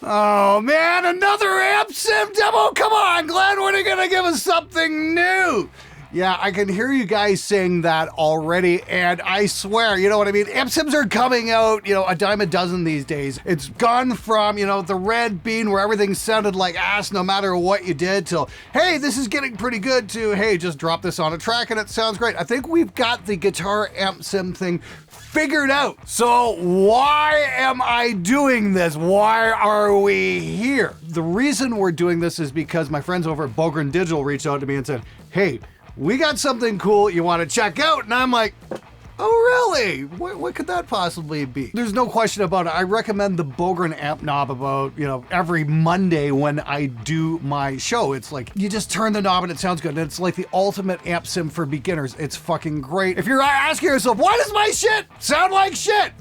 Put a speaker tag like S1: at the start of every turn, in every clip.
S1: Oh man, another amp sim demo? Come on, Glenn, when are you gonna give us something new? Yeah, I can hear you guys saying that already, and I swear, you know what I mean? Amp sims are coming out, a dime a dozen these days. It's gone from, the red bean where everything sounded like ass no matter what you did till, hey, this is getting pretty good, to, hey, just drop this on a track and it sounds great. I think we've got the guitar amp sim thing figured out. So why am I doing this? Why are we here? The reason we're doing this is because my friends over at Bogren Digital reached out to me and said, hey, we got something cool you want to check out. And I'm like, oh, really? What could that possibly be? There's no question about it. I recommend the Bogren amp knob about, every Monday when I do my show. It's like, you just turn the knob and it sounds good. And it's like the ultimate amp sim for beginners. It's fucking great. If you're asking yourself, why does my shit sound like shit?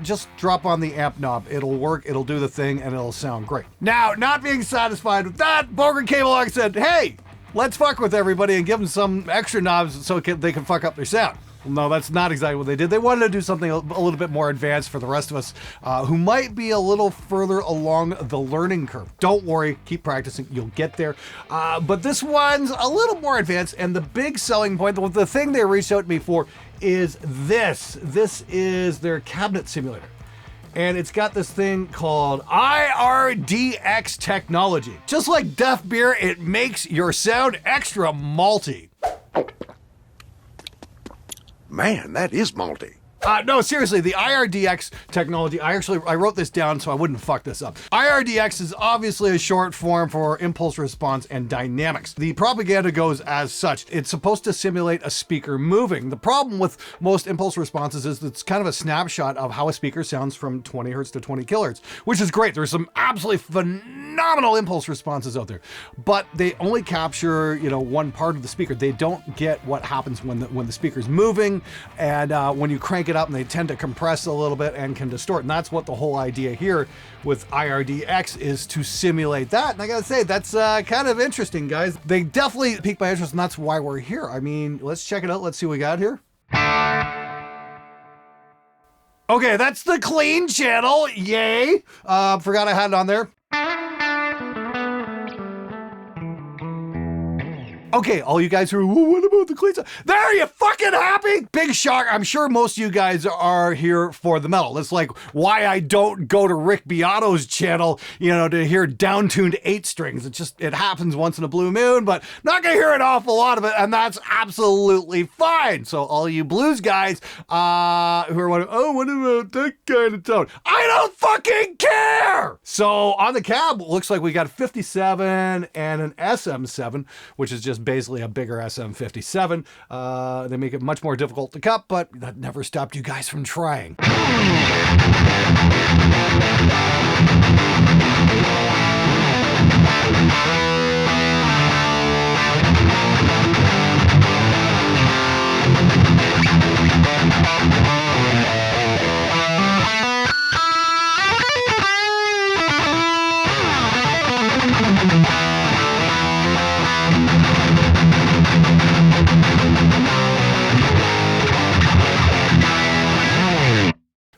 S1: Just drop on the amp knob. It'll work, it'll do the thing, and it'll sound great. Now, not being satisfied with that, Bogren came along and said, hey, let's fuck with everybody and give them some extra knobs so they can fuck up their sound. Well, no, that's not exactly what they did. They wanted to do something a little bit more advanced for the rest of us who might be a little further along the learning curve. Don't worry, keep practicing, you'll get there. But this one's a little more advanced, and the big selling point, the thing they reached out to me for is this. This is their cabinet simulator. And it's got this thing called IRDX technology. Just like Duff Beer, it makes your sound extra malty.
S2: Man, that is malty.
S1: No, seriously, the IRDX technology, I wrote this down so I wouldn't fuck this up. IRDX is obviously a short form for impulse response and dynamics. The propaganda goes as such. It's supposed to simulate a speaker moving. The problem with most impulse responses is it's kind of a snapshot of how a speaker sounds from 20 hertz to 20 kilohertz, which is great. There's some absolutely phenomenal impulse responses out there, but they only capture, one part of the speaker. They don't get what happens when the speaker's moving, and when you crank it up, and they tend to compress a little bit and can distort. And that's what the whole idea here with IRDX is, to simulate that. And I gotta say, that's kind of interesting, guys. They definitely piqued my interest, and that's why we're here. I mean, let's check it out. Let's see what we got here. Okay, that's the clean channel. Yay. Forgot I had it on there. Okay, all you guys who are, what about the clean stuff? There, are you fucking happy? Big shock. I'm sure most of you guys are here for the metal. It's like why I don't go to Rick Beato's channel, to hear downtuned 8 strings. It happens once in a blue moon, but not gonna hear an awful lot of it, and that's absolutely fine. So all you blues guys who are wondering, oh, what about that kind of tone? I don't fucking care! So on the cab, looks like we got a 57 and an SM7, which is just basically a bigger SM57. They make it much more difficult to cut, but that never stopped you guys from trying.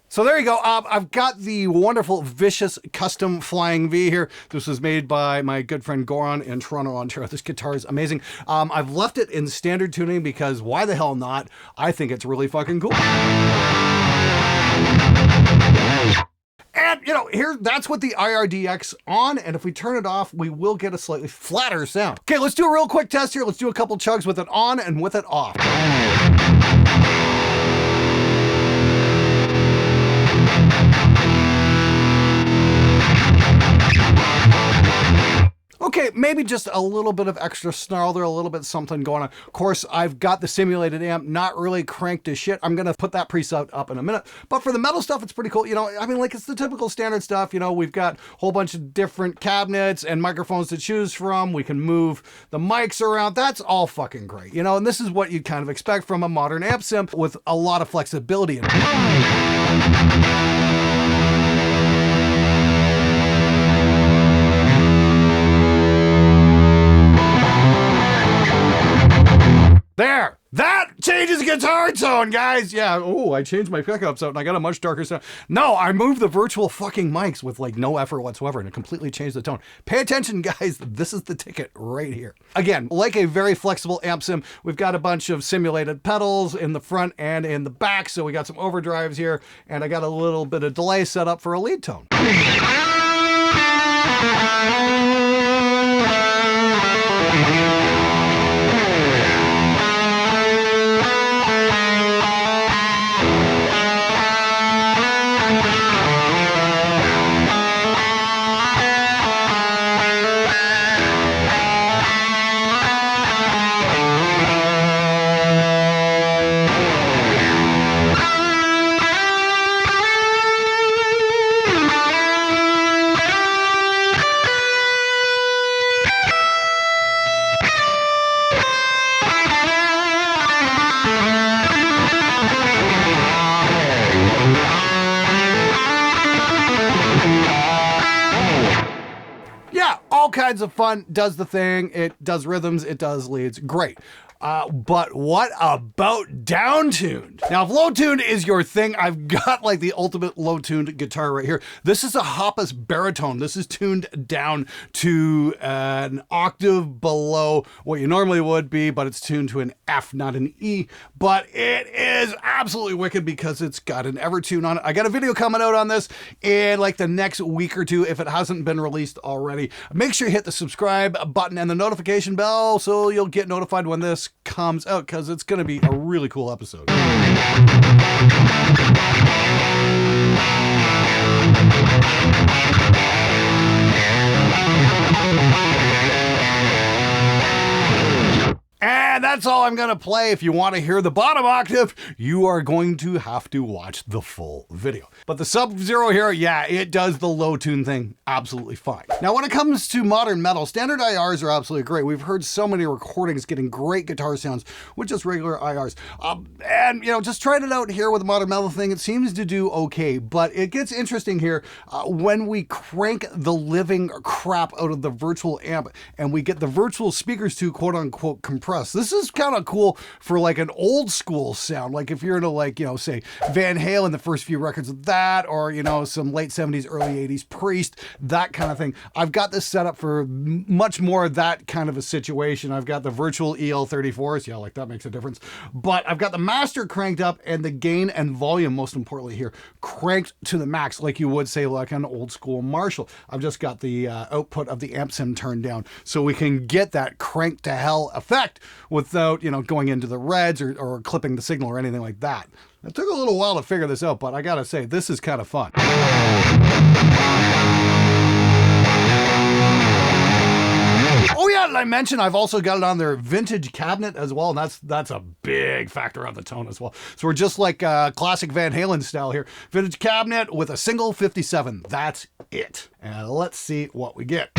S1: So there you go. I've got the wonderful Vicious Custom Flying V here. This was made by my good friend Goran in Toronto, Ontario. This guitar is amazing. I've left it in standard tuning because why the hell not? I think it's really fucking cool. And, that's with the IRDX on, and if we turn it off, we will get a slightly flatter sound. Okay, let's do a real quick test here. Let's do a couple chugs with it on and with it off. Okay, maybe just a little bit of extra snarl there, a little bit something going on. Of course, I've got the simulated amp not really cranked to shit. I'm going to put that preset up in a minute. But for the metal stuff, it's pretty cool. It's the typical standard stuff. We've got a whole bunch of different cabinets and microphones to choose from. We can move the mics around. That's all fucking great. And this is what you'd kind of expect from a modern amp sim with a lot of flexibility in it. There! That changes guitar tone, guys. Yeah. Oh, I changed my pickups out and I got a much darker sound. No, I moved the virtual fucking mics with like no effort whatsoever and it completely changed the tone. Pay attention, guys. This is the ticket right here. Again, like a very flexible amp sim, we've got a bunch of simulated pedals in the front and in the back. So we got some overdrives here and I got a little bit of delay set up for a lead tone. All kinds of fun, does the thing, it does rhythms, it does leads, great. But what about downtuned? Now, if low-tuned is your thing, I've got like the ultimate low-tuned guitar right here. This is a Hoppus baritone. This is tuned down to an octave below what you normally would be, but it's tuned to an F, not an E. But it is absolutely wicked because it's got an Evertune on it. I got a video coming out on this in like the next week or two if it hasn't been released already. Make sure you hit the subscribe button and the notification bell so you'll get notified when this comes out because it's going to be a really cool episode. And that's all I'm going to play. If you want to hear the bottom octave, you are going to have to watch the full video. But the Sub-Zero here, yeah, it does the low tune thing absolutely fine. Now, when it comes to modern metal, standard IRs are absolutely great. We've heard so many recordings getting great guitar sounds with just regular IRs. And, you know, just trying it out here with the modern metal thing, it seems to do okay. But it gets interesting here when we crank the living crap out of the virtual amp and we get the virtual speakers to quote unquote compress. This is kind of cool for like an old school sound. Like if you're into like, you know, say Van Halen, the first few records of that, or, you know, some late 70s, early 80s Priest, that kind of thing. I've got this set up for much more of that kind of a situation. I've got the virtual EL34s. Yeah, like that makes a difference. But I've got the master cranked up and the gain and volume, most importantly here, cranked to the max, like you would say like an old school Marshall. I've just got the output of the amp sim turned down so we can get that crank to hell effect without, you know, going into the reds or clipping the signal or anything like that. It took a little while to figure this out, but I gotta say, this is kind of fun. Oh yeah, did I mention I've also got it on their vintage cabinet as well, and that's a big factor on the tone as well. So we're just like classic Van Halen style here. Vintage cabinet with a single 57. That's it. And let's see what we get.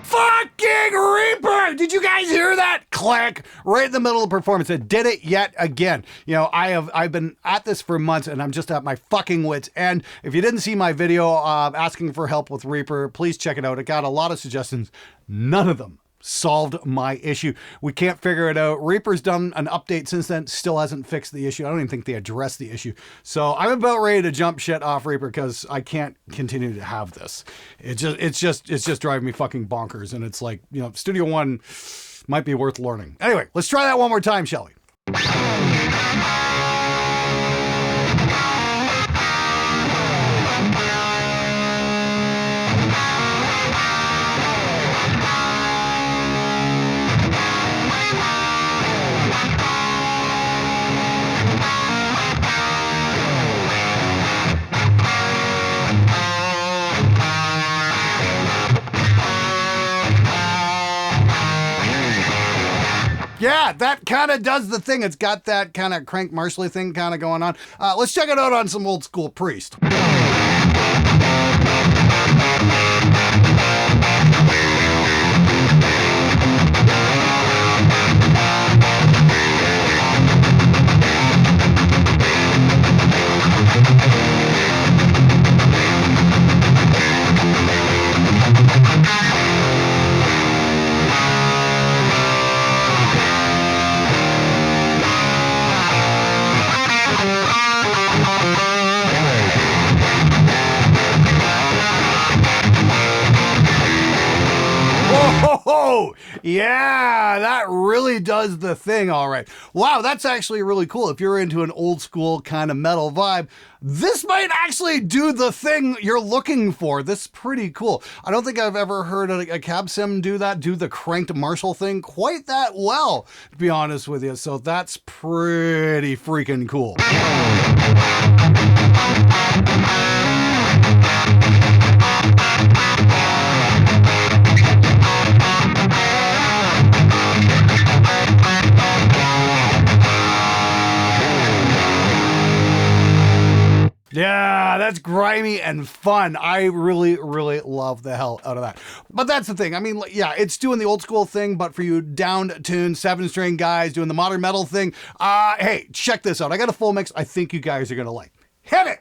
S1: Fucking Reaper! Did you guys hear that? Clack! Right in the middle of the performance. It did it yet again. You know, I've been at this for months and I'm just at my fucking wits end. If you didn't see my video asking for help with Reaper, please check it out. It got a lot of suggestions. None of them solved my issue. We can't figure it out. Reaper's done an update since then, still hasn't fixed the issue. I don't even think they addressed the issue. So I'm about ready to jump shit off Reaper because I can't continue to have this. It's just driving me fucking bonkers. And it's like, you know, Studio One might be worth learning. Anyway, let's try that one more time, shall we? Yeah, that kind of does the thing. It's got that kind of crank marshally thing kind of going on. Let's check it out on some old school Priest. Yeah, that really does the thing, all right. Wow, that's actually really cool. If you're into an old school kind of metal vibe, this might actually do the thing you're looking for. This is pretty cool. I don't think I've ever heard a cab sim do the cranked Marshall thing quite that well, to be honest with you. So that's pretty freaking cool. Yeah, that's grimy and fun. I really, really love the hell out of that. But that's the thing. I mean, yeah, it's doing the old school thing, but for you down-tuned 7-string guys doing the modern metal thing, hey, check this out. I got a full mix I think you guys are going to like. Hit it!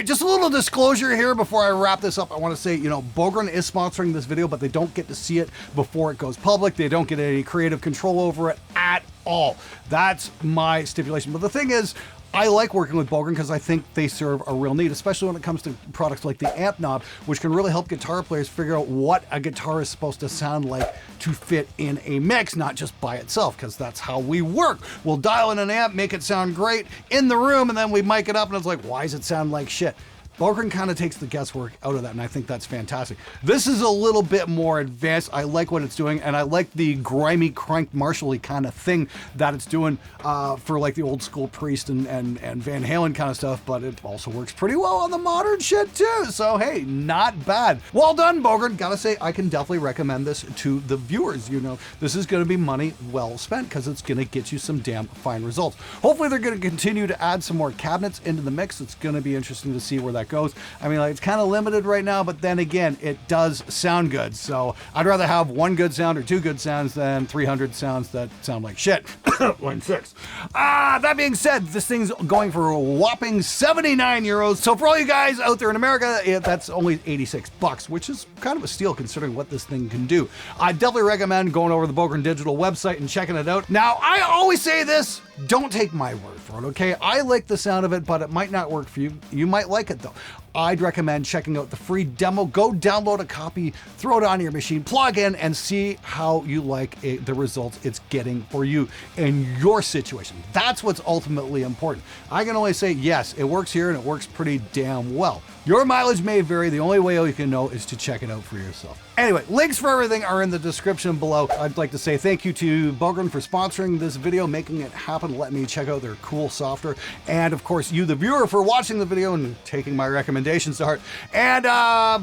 S1: Just a little disclosure here before I wrap this up. I want to say, Bogren is sponsoring this video, but they don't get to see it before it goes public. They don't get any creative control over it at all. That's my stipulation. But the thing is, I like working with Bogren because I think they serve a real need, especially when it comes to products like the amp knob, which can really help guitar players figure out what a guitar is supposed to sound like to fit in a mix, not just by itself, because that's how we work. We'll dial in an amp, make it sound great in the room, and then we mic it up and it's like, why does it sound like shit? Bogren kind of takes the guesswork out of that, and I think that's fantastic. This is a little bit more advanced. I like what it's doing, and I like the grimy, cranked Marshall-y kind of thing that it's doing for like the old school Priest and Van Halen kind of stuff, but it also works pretty well on the modern shit too. So hey, not bad. Well done, Bogren. Gotta say, I can definitely recommend this to the viewers. This is gonna be money well spent because it's gonna get you some damn fine results. Hopefully they're gonna continue to add some more cabinets into the mix. It's gonna be interesting to see where that goes. I mean, it's kind of limited right now, but then again, it does sound good. So I'd rather have one good sound or two good sounds than 300 sounds that sound like shit. 1.6. That being said, this thing's going for a whopping 79 euros. So for all you guys out there in America, that's only 86 bucks, which is kind of a steal considering what this thing can do. I definitely recommend going over to the Bogren Digital website and checking it out. Now, I always say this, don't take my word for it, okay? I like the sound of it, but it might not work for you. You might like it though. I'd recommend checking out the free demo. Go download a copy, throw it on your machine, plug in, and see how you like the results it's getting for you in your situation. That's what's ultimately important. I can only say, yes, it works here and it works pretty damn well. Your mileage may vary. The only way you can know is to check it out for yourself. Anyway, links for everything are in the description below. I'd like to say thank you to Bogren for sponsoring this video, making it happen, let me check out their cool software. And of course, you, the viewer, for watching the video and taking my recommendations to heart. And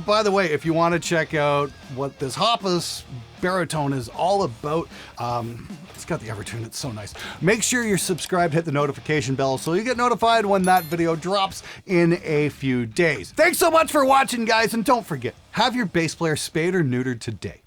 S1: by the way, if you want to check out what this Hoppus baritone is all about, it's got the Evertune, it's so nice. Make sure you're subscribed, hit the notification bell so you get notified when that video drops in a few days. Thanks so much for watching, guys, and don't forget, have your bass player spayed or neutered today.